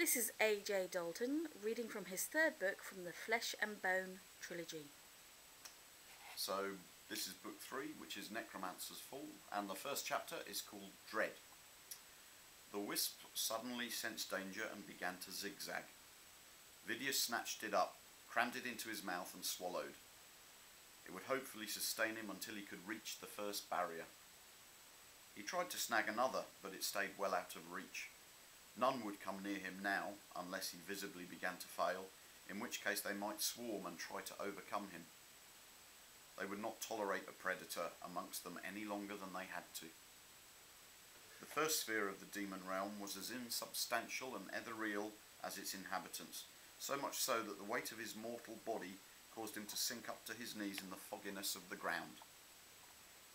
This is J Dalton reading from his third book from the Flesh and Bone trilogy. So this is book 3, which is Necromancer's Fall, and the first chapter is called Dread. The wisp suddenly sensed danger and began to zigzag. Vidya snatched it up, crammed it into his mouth and swallowed. It would hopefully sustain him until he could reach the first barrier. He tried to snag another, but it stayed well out of reach. None would come near him now, unless he visibly began to fail, in which case they might swarm and try to overcome him. They would not tolerate a predator amongst them any longer than they had to. The first sphere of the demon realm was as insubstantial and ethereal as its inhabitants, so much so that the weight of his mortal body caused him to sink up to his knees in the fogginess of the ground.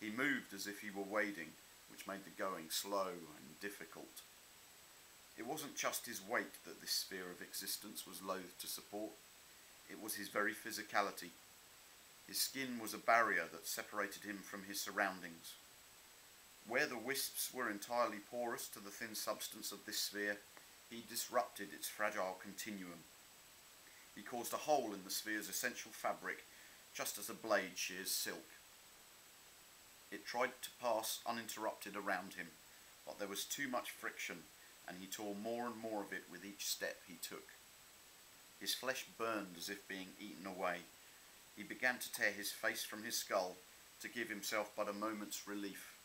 He moved as if he were wading, which made the going slow and difficult. It wasn't just his weight that this sphere of existence was loath to support, it was his very physicality. His skin was a barrier that separated him from his surroundings. Where the wisps were entirely porous to the thin substance of this sphere, he disrupted its fragile continuum. He caused a hole in the sphere's essential fabric, just as a blade shears silk. It tried to pass uninterrupted around him, but there was too much friction, and he tore more and more of it with each step he took. His flesh burned as if being eaten away. He began to tear his face from his skull to give himself but a moment's relief,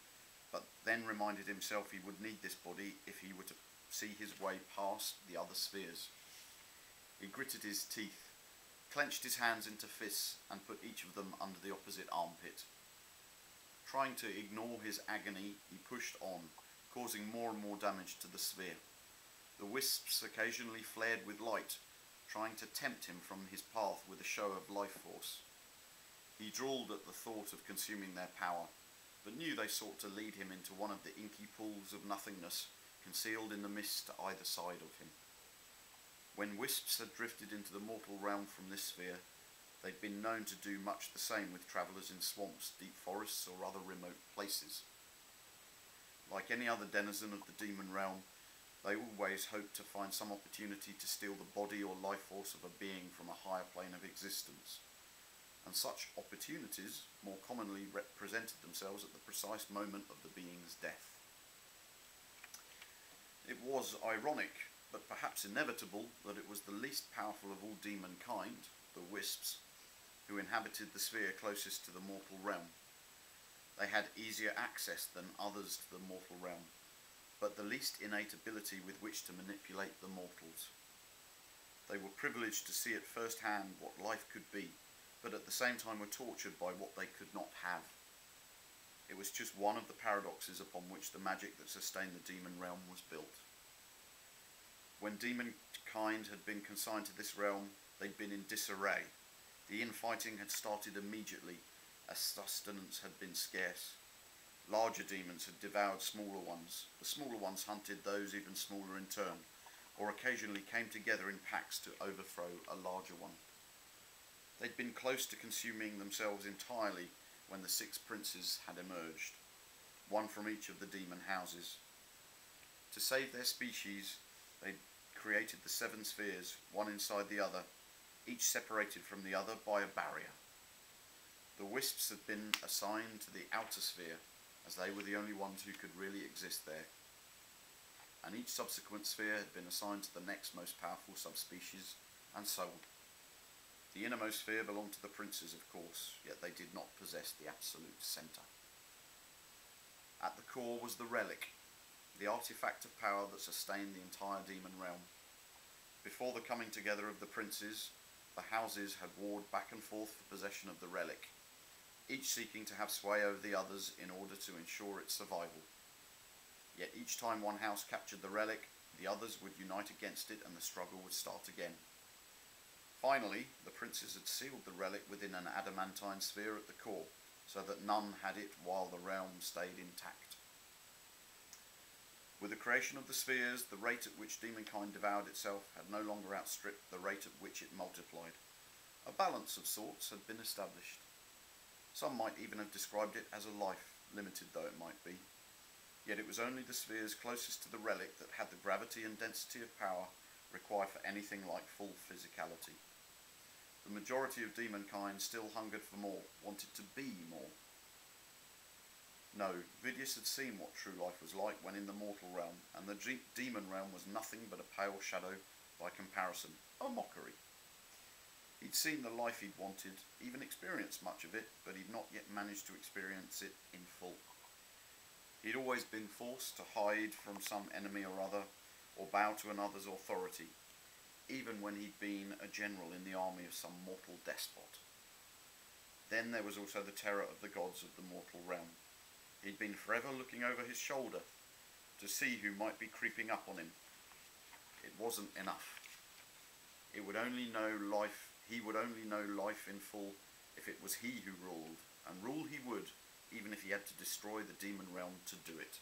but then reminded himself he would need this body if he were to see his way past the other spheres. He gritted his teeth, clenched his hands into fists, and put each of them under the opposite armpit. Trying to ignore his agony, he pushed on, causing more and more damage to the sphere. The wisps occasionally flared with light, trying to tempt him from his path with a show of life force. He drooled at the thought of consuming their power, but knew they sought to lead him into one of the inky pools of nothingness concealed in the mist to either side of him. When wisps had drifted into the mortal realm from this sphere, they'd been known to do much the same with travellers in swamps, deep forests, or other remote places. Like any other denizen of the demon realm, they always hoped to find some opportunity to steal the body or life force of a being from a higher plane of existence, and such opportunities more commonly represented themselves at the precise moment of the being's death. It was ironic, but perhaps inevitable, that it was the least powerful of all demon kind, the wisps, who inhabited the sphere closest to the mortal realm. They had easier access than others to the mortal realm, but the least innate ability with which to manipulate the mortals. They were privileged to see at first hand what life could be, but at the same time were tortured by what they could not have. It was just one of the paradoxes upon which the magic that sustained the demon realm was built. When demonkind had been consigned to this realm, they'd been in disarray. The infighting had started immediately, as sustenance had been scarce. Larger demons had devoured smaller ones. The smaller ones hunted those even smaller in turn, or occasionally came together in packs to overthrow a larger one. They'd been close to consuming themselves entirely when the 6 princes had emerged, one from each of the demon houses. To save their species, they'd created the 7 spheres, one inside the other, each separated from the other by a barrier. The wisps had been assigned to the outer sphere, as they were the only ones who could really exist there, and each subsequent sphere had been assigned to the next most powerful subspecies, and so on. The innermost sphere belonged to the princes, of course, yet they did not possess the absolute centre. At the core was the relic, the artifact of power that sustained the entire demon realm. Before the coming together of the princes, the houses had warred back and forth for possession of the relic, each seeking to have sway over the others in order to ensure its survival. Yet each time one house captured the relic, the others would unite against it and the struggle would start again. Finally, the princes had sealed the relic within an adamantine sphere at the core, so that none had it while the realm stayed intact. With the creation of the spheres, the rate at which demonkind devoured itself had no longer outstripped the rate at which it multiplied. A balance of sorts had been established. Some might even have described it as a life, limited though it might be. Yet it was only the spheres closest to the relic that had the gravity and density of power require for anything like full physicality. The majority of demonkind still hungered for more, wanted to be more. No, Vidius had seen what true life was like when in the mortal realm, and the demon realm was nothing but a pale shadow by comparison, a mockery. He'd seen the life he'd wanted, even experienced much of it, but he'd not yet managed to experience it in full. He'd always been forced to hide from some enemy or other, or bow to another's authority, even when he'd been a general in the army of some mortal despot. Then there was also the terror of the gods of the mortal realm. He'd been forever looking over his shoulder to see who might be creeping up on him. It wasn't enough. He would only know life in full if it was he who ruled, and rule he would, even if he had to destroy the demon realm to do it.